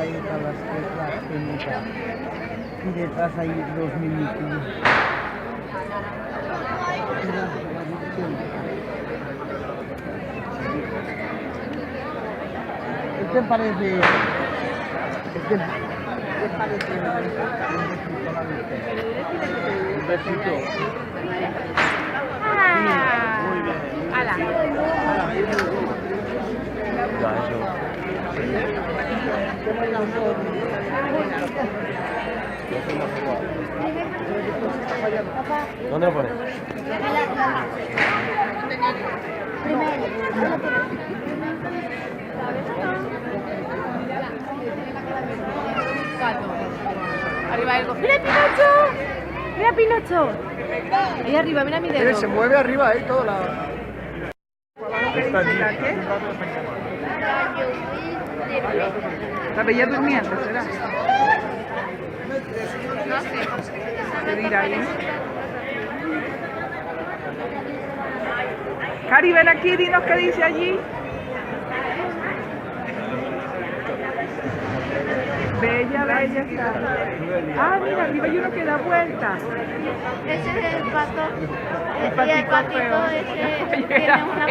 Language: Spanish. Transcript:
ahí están las técnicas. Y detrás hay los niñitos. Este parece... Este parece un besito. Muy bien. ¡Hala! Ya, eso. ¿Dónde lo pones? Arriba algo. ¡Mira Pinocho! ¡Mira Pinocho! Ahí arriba, mira mi dedo. Se mueve arriba ahí toda la... Está allí. La bella durmiente, ¿será? No sé. ¿Qué dirá ahí? Cari, ven aquí, dinos qué dice allí. Bella, bella está. Ah, mira, arriba hay uno que da vuelta. Ese es el pato. El Y el patito patito feo. ese tiene una